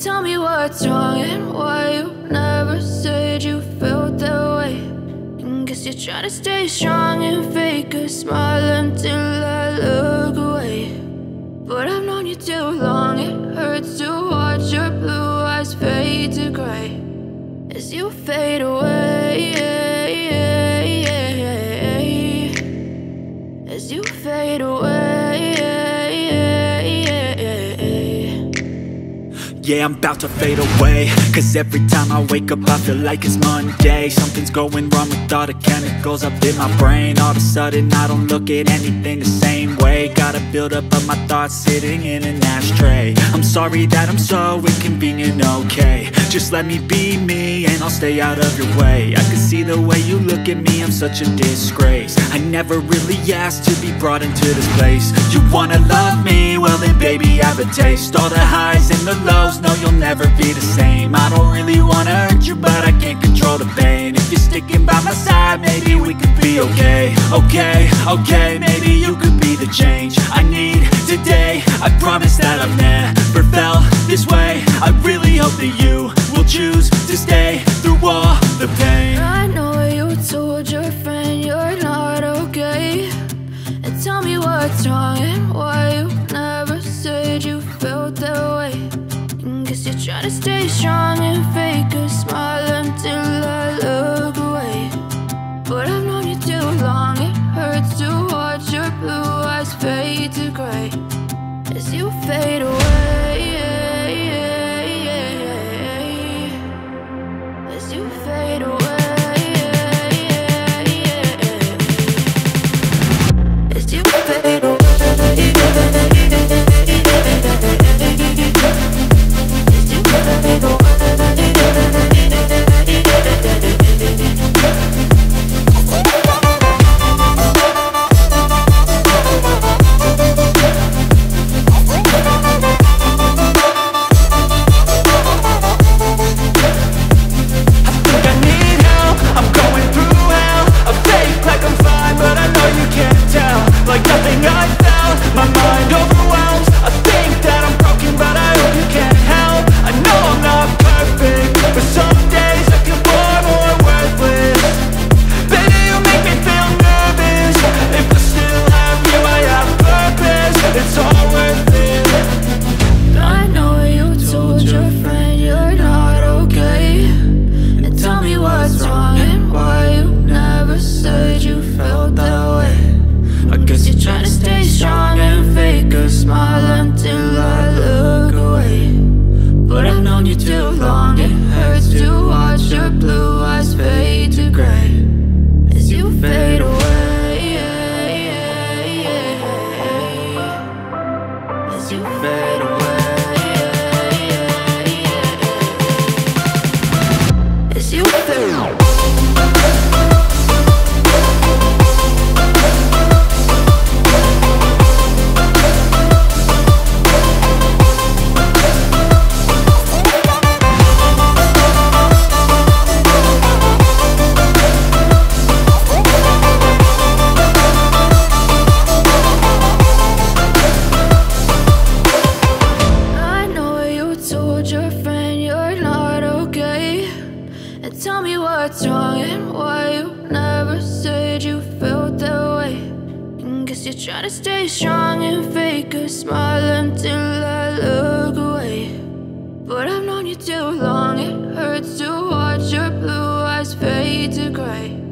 Tell me what's wrong and why you never said you felt that way. And guess you're trying to stay strong and fake a smile until I look away. But I've known you too long, it hurts to watch your blue eyes fade to gray as you fade away, as you fade away. Yeah, I'm about to fade away, cause every time I wake up I feel like it's Monday. Something's going wrong with all the chemicals up in my brain. All of a sudden I don't look at anything the same way. Got a buildup of my thoughts sitting in an ashtray. I'm sorry that I'm so inconvenient, okay. Just let me be me and I'll stay out of your way. I can see the way you look at me, I'm such a disgrace. I never really asked to be brought into this place. You wanna love me? Well then baby I have a taste. All the highs and the lows, no, you'll never be the same. I don't really wanna hurt you, but I can't control the pain. If you're sticking by my side, maybe we could be okay. Okay, maybe you could be the change I need today. I promise that I've never felt this way. I really hope that you will choose to stay through all the pain. I know you told your friend you're not okay. And tell me what's wrong and why you never said you felt that way. Guess you're trying to stay strong and fake a smile until I look away. But I've known you too long, it hurts to watch your blue eyes fade to gray as you fade away, as you fade away, as you fade away. Tell me what's wrong and why you never said you felt that way. And guess you're trying to stay strong and fake a smile until I look away. But I've known you too long, it hurts to watch your blue eyes fade to gray